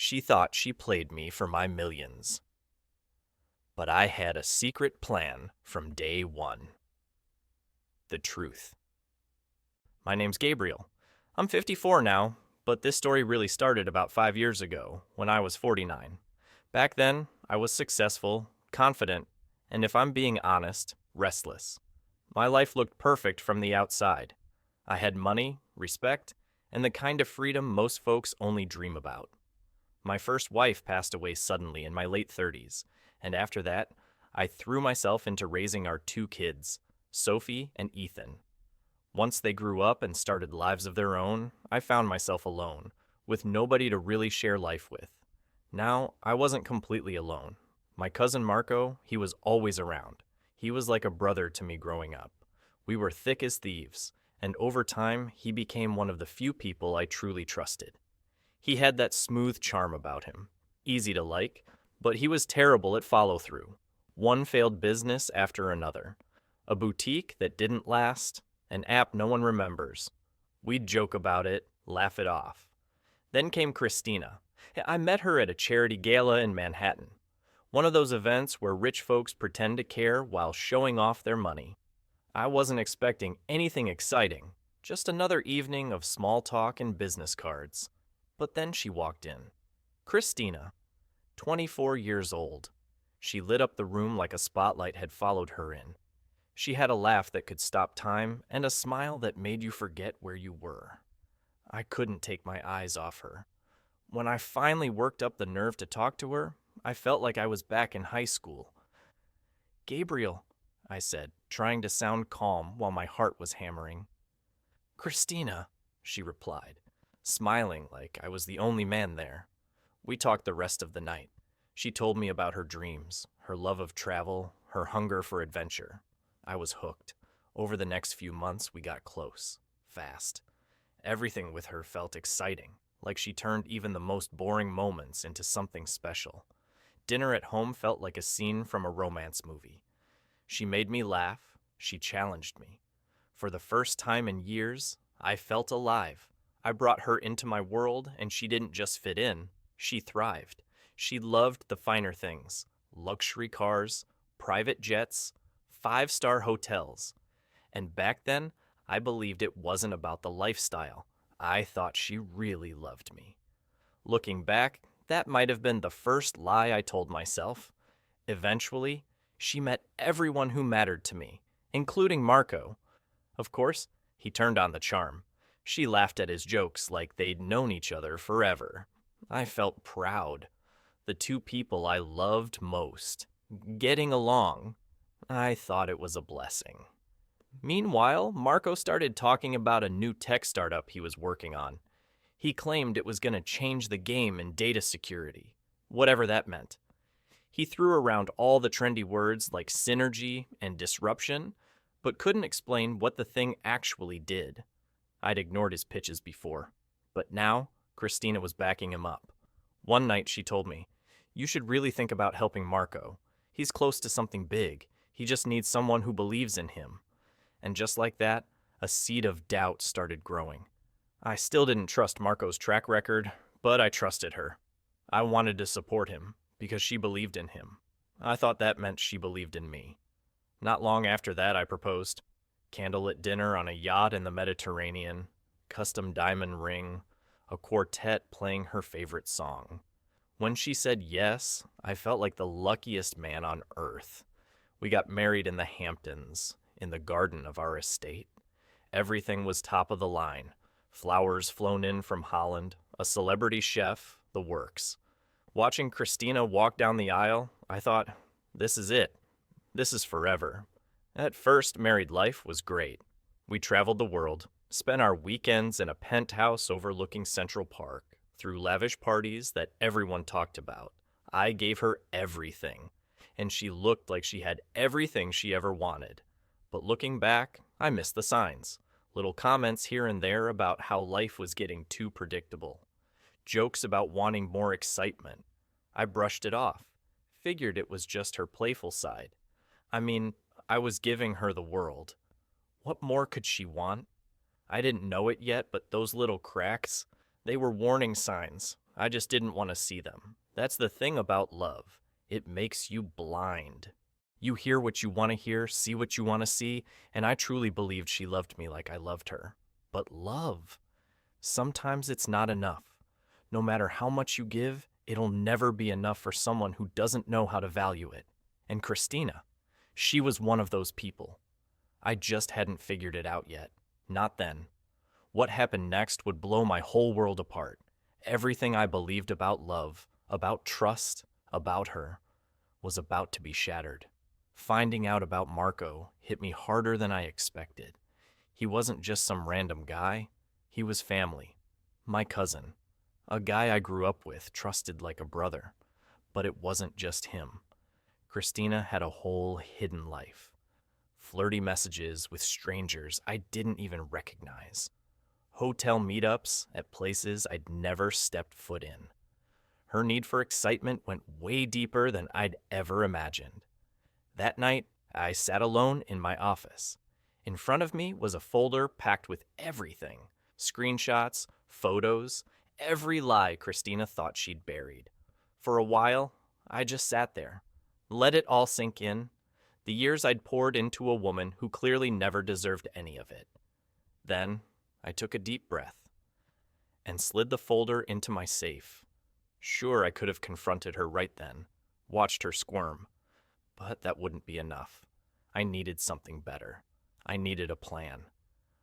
She thought she played me for my millions. But I had a secret plan from day one. The truth. My name's Gabriel. I'm 54 now, but this story really started about 5 years ago, when I was 49. Back then, I was successful, confident, and if I'm being honest, restless. My life looked perfect from the outside. I had money, respect, and the kind of freedom most folks only dream about. My first wife passed away suddenly in my late 30s, and after that, I threw myself into raising our 2 kids, Sophie and Ethan. Once they grew up and started lives of their own, I found myself alone, with nobody to really share life with. Now, I wasn't completely alone. My cousin Marco, he was always around. He was like a brother to me growing up. We were thick as thieves, and over time, he became one of the few people I truly trusted. He had that smooth charm about him, easy to like, but he was terrible at follow-through. One failed business after another. A boutique that didn't last, an app no one remembers. We'd joke about it, laugh it off. Then came Christina. I met her at a charity gala in Manhattan. One of those events where rich folks pretend to care while showing off their money. I wasn't expecting anything exciting, just another evening of small talk and business cards. But then she walked in. Christina, 24 years old. She lit up the room like a spotlight had followed her in. She had a laugh that could stop time and a smile that made you forget where you were. I couldn't take my eyes off her. When I finally worked up the nerve to talk to her, I felt like I was back in high school. "Gabriel," I said, trying to sound calm while my heart was hammering. "Christina," she replied, smiling like I was the only man there. We talked the rest of the night. She told me about her dreams, her love of travel, her hunger for adventure. I was hooked. Over the next few months, we got close, fast. Everything with her felt exciting, like she turned even the most boring moments into something special. Dinner at home felt like a scene from a romance movie. She made me laugh. She challenged me. For the first time in years, I felt alive. I brought her into my world, and she didn't just fit in. She thrived. She loved the finer things: luxury cars, private jets, 5-star hotels. And back then, I believed it wasn't about the lifestyle. I thought she really loved me. Looking back, that might have been the first lie I told myself. Eventually, she met everyone who mattered to me, including Marco. Of course, he turned on the charm. She laughed at his jokes like they'd known each other forever. I felt proud. The 2 people I loved most. Getting along. I thought it was a blessing. Meanwhile, Marco started talking about a new tech startup he was working on. He claimed it was going to change the game in data security, whatever that meant. He threw around all the trendy words like synergy and disruption, but couldn't explain what the thing actually did. I'd ignored his pitches before, but now Christina was backing him up. One night she told me, "You should really think about helping Marco. He's close to something big. He just needs someone who believes in him." And just like that, a seed of doubt started growing. I still didn't trust Marco's track record, but I trusted her. I wanted to support him because she believed in him. I thought that meant she believed in me. Not long after that, I proposed. Candlelit dinner on a yacht in the Mediterranean, custom diamond ring, a quartet playing her favorite song. When she said yes, I felt like the luckiest man on earth. We got married in the Hamptons, in the garden of our estate. Everything was top of the line. Flowers flown in from Holland, a celebrity chef, the works. Watching Christina walk down the aisle, I thought, this is it. This is forever. At first, married life was great. We traveled the world, spent our weekends in a penthouse overlooking Central Park, through lavish parties that everyone talked about. I gave her everything, and she looked like she had everything she ever wanted. But looking back, I missed the signs. Little comments here and there about how life was getting too predictable. Jokes about wanting more excitement. I brushed it off. Figured it was just her playful side. I mean, I was giving her the world. What more could she want? I didn't know it yet, but those little cracks, they were warning signs. I just didn't want to see them. That's the thing about love. It makes you blind. You hear what you want to hear, see what you want to see, and I truly believed she loved me like I loved her. But love, sometimes it's not enough. No matter how much you give, it'll never be enough for someone who doesn't know how to value it. And Christina, she was one of those people. I just hadn't figured it out yet. Not then. What happened next would blow my whole world apart. Everything I believed about love, about trust, about her, was about to be shattered. Finding out about Marco hit me harder than I expected. He wasn't just some random guy. He was family. My cousin. A guy I grew up with, trusted like a brother. But it wasn't just him. Christina had a whole hidden life. Flirty messages with strangers I didn't even recognize. Hotel meetups at places I'd never stepped foot in. Her need for excitement went way deeper than I'd ever imagined. That night, I sat alone in my office. In front of me was a folder packed with everything: screenshots, photos, every lie Christina thought she'd buried. For a while, I just sat there, let it all sink in. The years I'd poured into a woman who clearly never deserved any of it. Then, I took a deep breath and slid the folder into my safe. Sure, I could have confronted her right then, watched her squirm, but that wouldn't be enough. I needed something better. I needed a plan.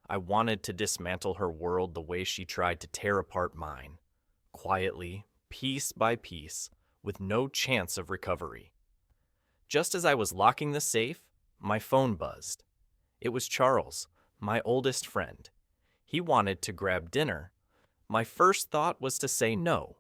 I wanted to dismantle her world the way she tried to tear apart mine, quietly, piece by piece, with no chance of recovery. Just as I was locking the safe, my phone buzzed. It was Charles, my oldest friend. He wanted to grab dinner. My first thought was to say no.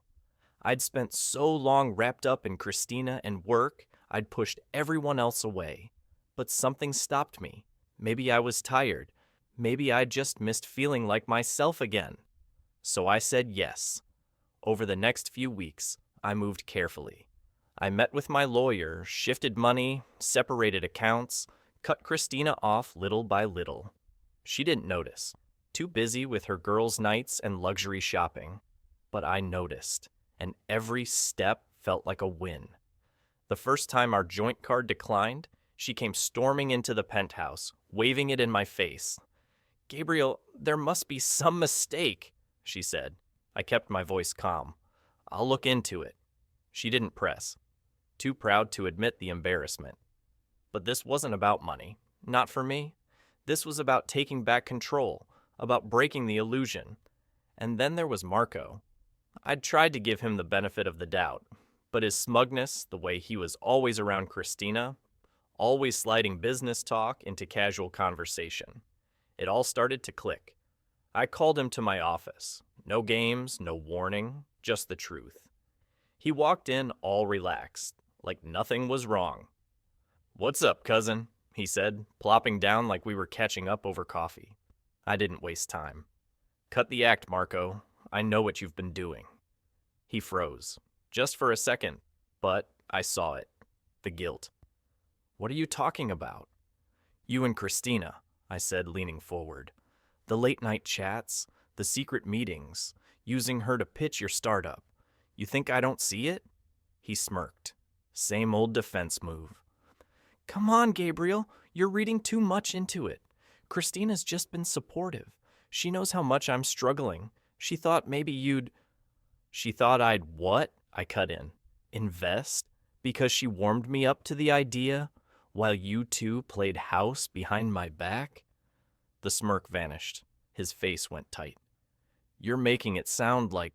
I'd spent so long wrapped up in Christina and work, I'd pushed everyone else away. But something stopped me. Maybe I was tired. Maybe I just missed feeling like myself again. So I said yes. Over the next few weeks, I moved carefully. I met with my lawyer, shifted money, separated accounts, cut Christina off little by little. She didn't notice, too busy with her girls' nights and luxury shopping. But I noticed, and every step felt like a win. The first time our joint card declined, she came storming into the penthouse, waving it in my face. "Gabriel, there must be some mistake," she said. I kept my voice calm. "I'll look into it." She didn't press, too proud to admit the embarrassment. But this wasn't about money, not for me. This was about taking back control, about breaking the illusion. And then there was Marco. I'd tried to give him the benefit of the doubt, but his smugness, the way he was always around Christina, always sliding business talk into casual conversation, it all started to click. I called him to my office. No games, no warning, just the truth. He walked in all relaxed, like nothing was wrong. "What's up, cousin?" he said, plopping down like we were catching up over coffee. I didn't waste time. "Cut the act, Marco. I know what you've been doing." He froze, just for a second, but I saw it. The guilt. "What are you talking about?" "You and Christina," I said, leaning forward. "The late-night chats, the secret meetings, using her to pitch your startup. You think I don't see it?" He smirked. Same old defense move. "Come on, Gabriel. You're reading too much into it. Christina's just been supportive. She knows how much I'm struggling. She thought maybe you'd—" "She thought I'd what?" I cut in. "Invest? Because she warmed me up to the idea, while you two played house behind my back?" The smirk vanished. His face went tight. "You're making it sound like—"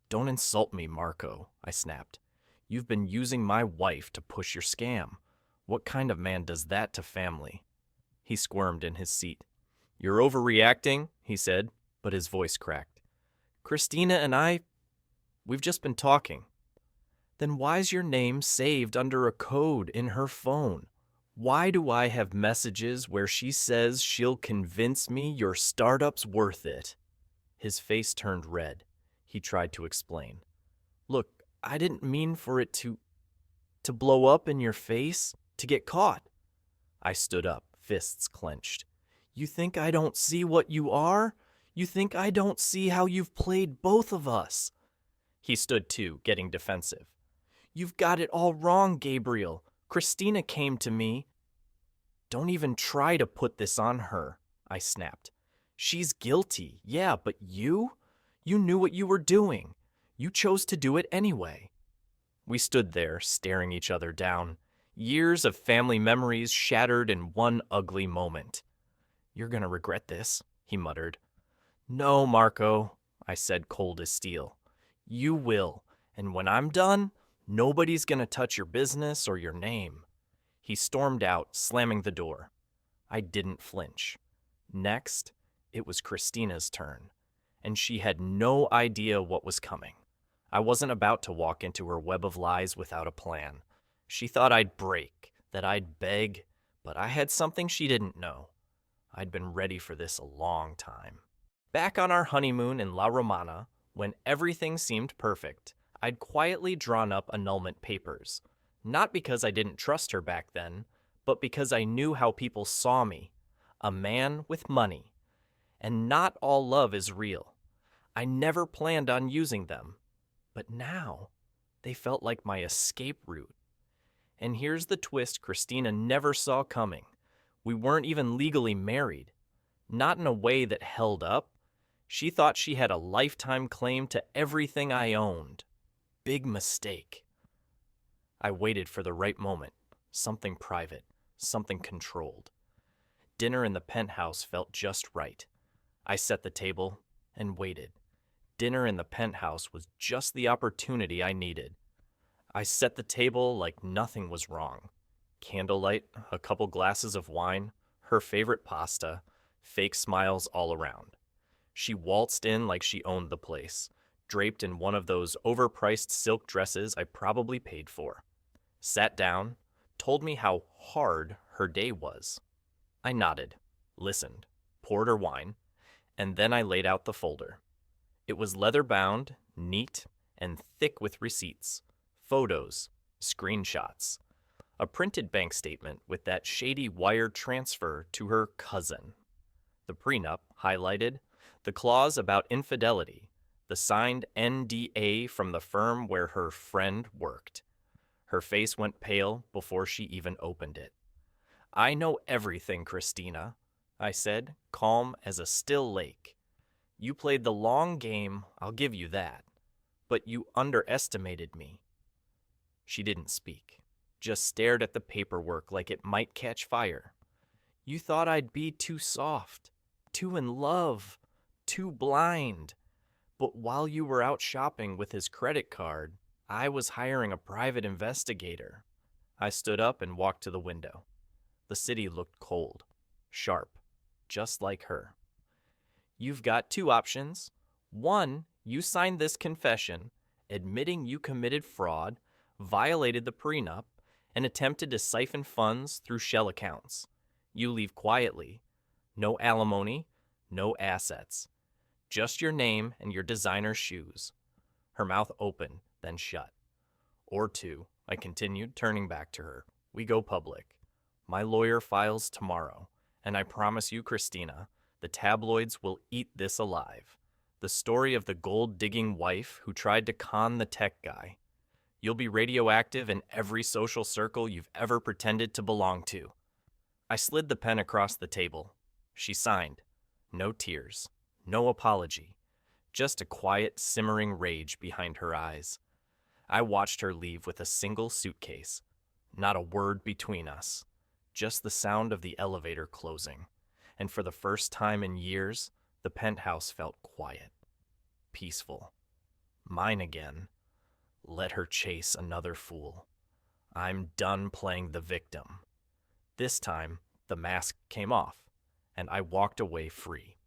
"Don't insult me, Marco," I snapped. "You've been using my wife to push your scam. What kind of man does that to family?" He squirmed in his seat. "You're overreacting," he said, but his voice cracked. "Christina and we've just been talking." "Then why's your name saved under a code in her phone? Why do I have messages where she says she'll convince me your startup's worth it?" His face turned red. He tried to explain. "Look, I didn't mean for it to blow up in your face, to get caught." I stood up, fists clenched. "You think I don't see what you are? You think I don't see how you've played both of us?" He stood too, getting defensive. You've got it all wrong, Gabriel. Christina came to me. Don't even try to put this on her, I snapped. She's guilty, yeah, but you? You knew what you were doing. You chose to do it anyway. We stood there, staring each other down. Years of family memories shattered in one ugly moment. You're gonna regret this, he muttered. No, Marco, I said, cold as steel. You will, and when I'm done, nobody's gonna touch your business or your name. He stormed out, slamming the door. I didn't flinch. Next, it was Christina's turn, and she had no idea what was coming. I wasn't about to walk into her web of lies without a plan. She thought I'd break, that I'd beg, but I had something she didn't know. I'd been ready for this a long time. Back on our honeymoon in La Romana, when everything seemed perfect, I'd quietly drawn up annulment papers. Not because I didn't trust her back then, but because I knew how people saw me. A man with money. And not all love is real. I never planned on using them. But now, they felt like my escape route. And here's the twist Christina never saw coming. We weren't even legally married. Not in a way that held up. She thought she had a lifetime claim to everything I owned. Big mistake. I waited for the right moment. Something private. Something controlled. Dinner in the penthouse felt just right. I set the table and waited. Dinner in the penthouse was just the opportunity I needed. I set the table like nothing was wrong. Candlelight, a couple glasses of wine, her favorite pasta, fake smiles all around. She waltzed in like she owned the place, draped in one of those overpriced silk dresses I probably paid for. Sat down, told me how hard her day was. I nodded, listened, poured her wine, and then I laid out the folder. It was leather-bound, neat, and thick with receipts, photos, screenshots, a printed bank statement with that shady wire transfer to her cousin. The prenup highlighted, the clause about infidelity, the signed NDA from the firm where her friend worked. Her face went pale before she even opened it. I know everything, Christina, I said, calm as a still lake. You played the long game, I'll give you that. But you underestimated me. She didn't speak, just stared at the paperwork like it might catch fire. You thought I'd be too soft, too in love, too blind. But while you were out shopping with his credit card, I was hiring a private investigator. I stood up and walked to the window. The city looked cold, sharp, just like her. You've got two options. One, you signed this confession, admitting you committed fraud, violated the prenup, and attempted to siphon funds through shell accounts. You leave quietly. No alimony, no assets. Just your name and your designer shoes. Her mouth open, then shut. Or two, I continued, turning back to her. We go public. My lawyer files tomorrow, and I promise you, Christina, the tabloids will eat this alive. The story of the gold-digging wife who tried to con the tech guy. You'll be radioactive in every social circle you've ever pretended to belong to. I slid the pen across the table. She signed. No tears. No apology. Just a quiet, simmering rage behind her eyes. I watched her leave with a single suitcase. Not a word between us. Just the sound of the elevator closing. And for the first time in years, the penthouse felt quiet. Peaceful. Mine again. Let her chase another fool. I'm done playing the victim. This time, the mask came off, and I walked away free.